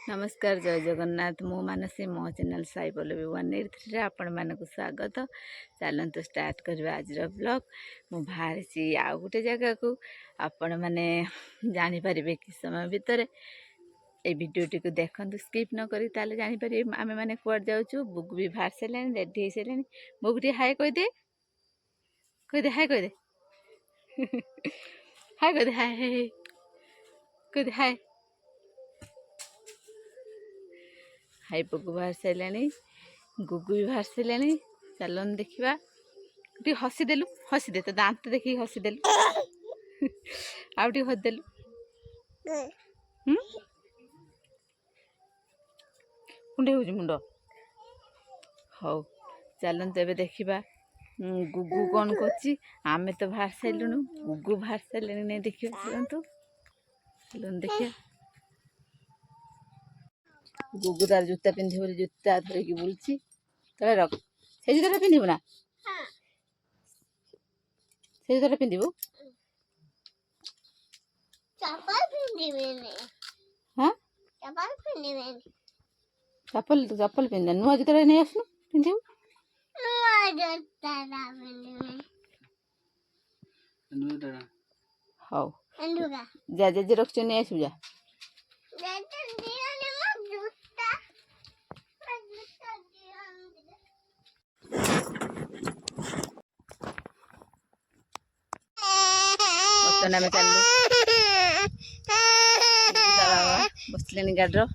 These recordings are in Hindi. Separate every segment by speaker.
Speaker 1: नमस्कार जय जगन्नाथ मु मानसी मो चैनल साई पल्लवी 183 आपण मानक स्वागत। चलते स्टार्ट करवा आज ब्लॉग। मु बाहरी आउ गोटे जगह को आपण मैंने जानीपर कि समय भितर ये भिडटी को देखते स्किप न करी ताले जानीपर आम मैंने कुआड जाऊँ। बुक भी बाहर सारे रेडी हो सारे। बुक टी हाय कहीदे कहीदे हाय कहीदे हाय कहीदे हाय हाय कहीदे हाय हाई पकु बाहर सारे गुगु भी बाहर सारे। चलन देखा टे हसीदेलु हसीदे तो दांत देखी हसीदेलु आउ टे हसीदेलु कुंडे हो मुंड हौ। चलते एवं देखा गुगु कौन कर आमे तो बाहर सारूँ गुगु बाहर सारे नहीं देखिए। चलतु चलन देखिए गुगु तार जूता पिंधे बोली जूता धरिकी बुलची तले रख से जूता पिंधु ना से जूता पिंधु हाँ चप्पल तो चप्पल पिंध नुआ जूता नहीं आसनु पिंधु हौ जा जे रख नहीं आसु जा बर्तन चलू बसले गाड़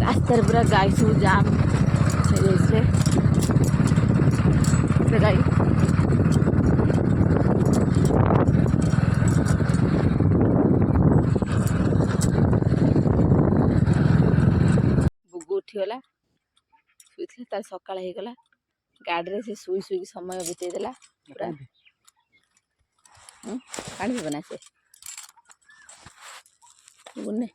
Speaker 1: रास्तार पूरा गाई सब जाम गाई बुगु उठीगला शुई तार सकाळ होगला गाड़ी से शुई शुई समय बितेदेला पूरा पानी पीब ना से बुने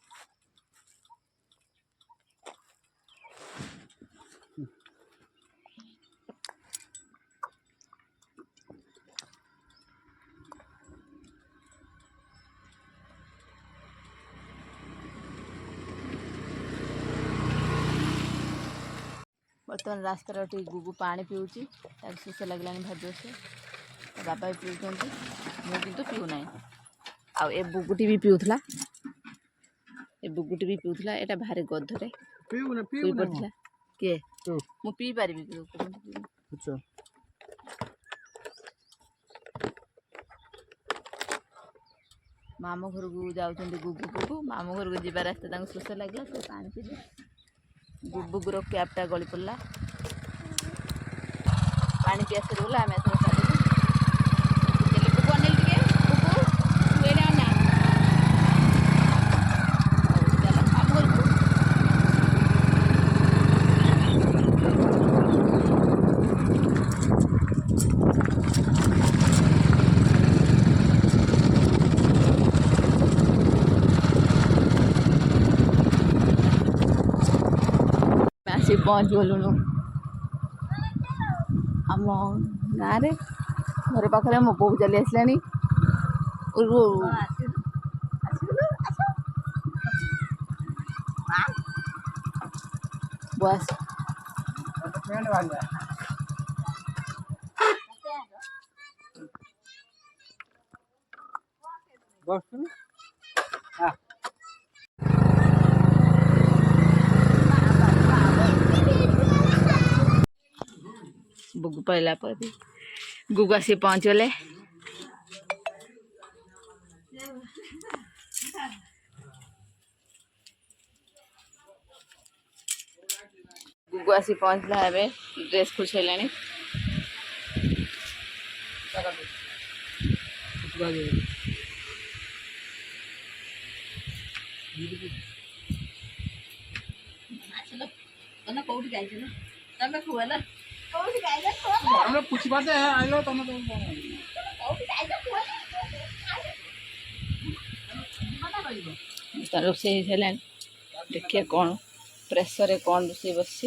Speaker 1: बर्तमान रास्तार गुगु पानी पीऊँच तार शोष लगला भार जोर से बाबा भी पीऊँ मुझे पीऊना आउ ए बुगुटी भी पीऊला ए बुगुटी भी पीऊला एटा भारी गधरे पी पड़ता किए मु पी पारि मामू घर को जाऊँ गुगु गुगु मामू घर को जीवा रास्ता शोष लगला से पानी पीले बुगुर कैपटा गली पड़ा पानी पियास गला आम पहुँच गलुणु आम गाँव घर पाखे मो बो चली आसला बस बुग पहला पर गुगु आसी पहुँचगले। गुगु आसी पहुँचला है ड्रेस खोल सारे कौटी जाइल तमें खुएल पूछी पाते आइलो तुम रोषे देखिए कौन प्रेसर कौन रोषे बस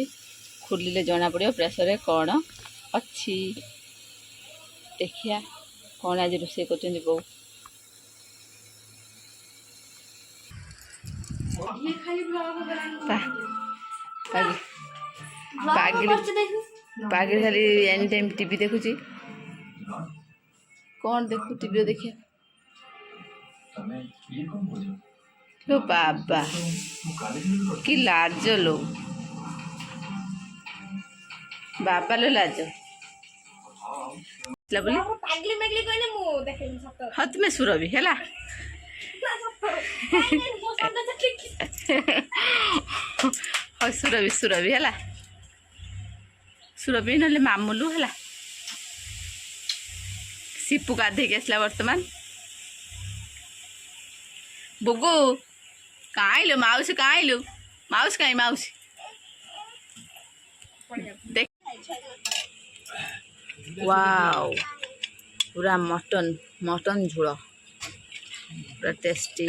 Speaker 1: खोलिले जना पड़ो प्रेसर कौन अच्छी देखिया कौन आज रोषे कर बो पागिल खाली एनी टाइम टीवी देखुची कौन देखु टीवी देखिए लो बाबा कि लाज लो बाबा लो लाज हत में सुरभि है सुरभि सुरभि है सुरभि ना मामुलु है सिपु गाधे आसला बर्तमान बुगु कहीं माउसी कहीं माउसी कहीं माउसी देख वाओ पूरा मटन मटन झोल पूरा टेस्टी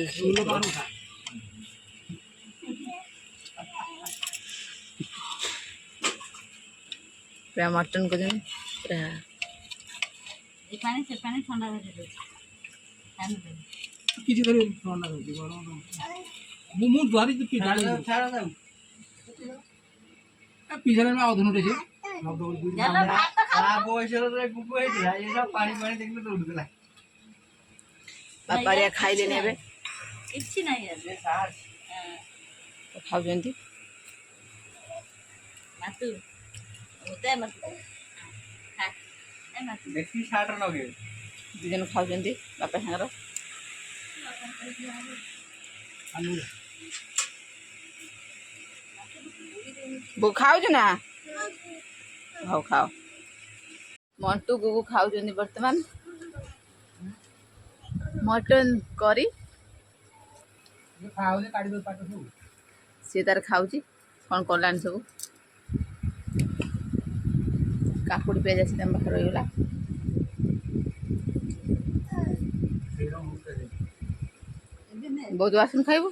Speaker 1: पूरा मटन को पूरा ठंडा किसी करे ठंडा होती गरम मु द्वारी तो पिछाड़े पिछाड़े में आउधनु रे आ बोइसर रे गुगु हेला ये सब पानी पानी देखले तो उड़गला पापारिया खाई लेने बे किछि नहीं है जे सार तो खाउ जंती मातु होते मत खा ए मातु देखी साटर नगे दिजन खाउ जंती बापा संगर वो खाओ ना खाओ खाओ मंटू गुगु खाऊ बर्तमान मटन करी सी तार खाऊ कौन कलानी सब काकुड़ी पियाज आसी पाखे रहीगला बहुत आसन खाइबू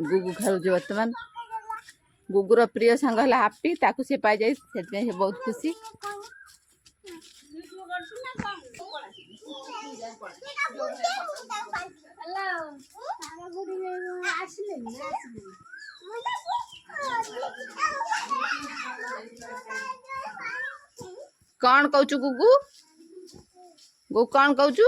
Speaker 1: गुगु खाऊ बर्तमान गुगुर प्रिय सांग है हापी ताकू से पाई जाए से बहुत खुशी कौन कहू गुगु गु कौन कहू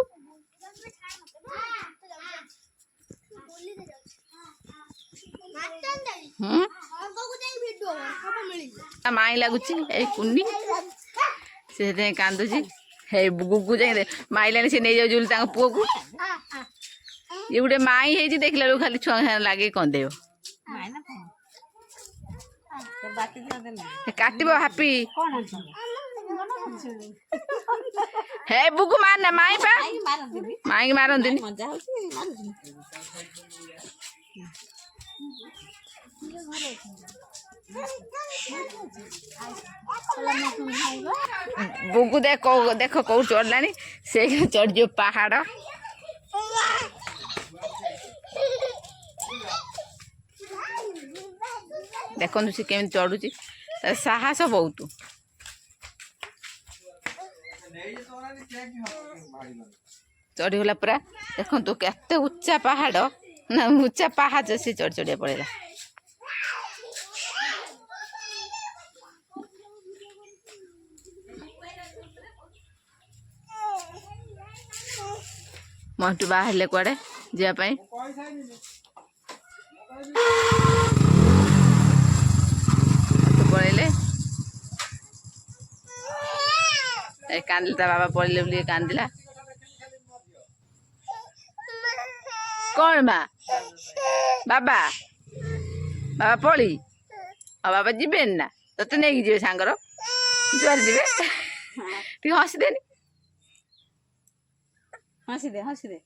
Speaker 1: माई लगुच कुनी से कांदुची हे गुगु जाए माइलानी से नहीं जाऊँ पुओ को ये गोटे माई है देख ला खाली छुआ लगे कंदे काटब हापी हे बुगु मारना माई पा माई मारती बुगु देख देख कौ चढ़ला से चढ़ जो पहाड़ देखु सी केमी चढ़ुची साहस बहुत चढ़ीगला पूरा देखो केते उच्चा पहाड़ ना उच्चा पाहाच से चढ़ चढ़िया पड़ेगा मंटू बाहर कुआड़े जापाई पड़े कांदिला बाबा पड़े बोलिए कांदिला कौन बा बाबा बाबा पड़ी और बाबा जीवे ना तो नहीं जी सांगर जुआर जी हसी देनी
Speaker 2: हसी दे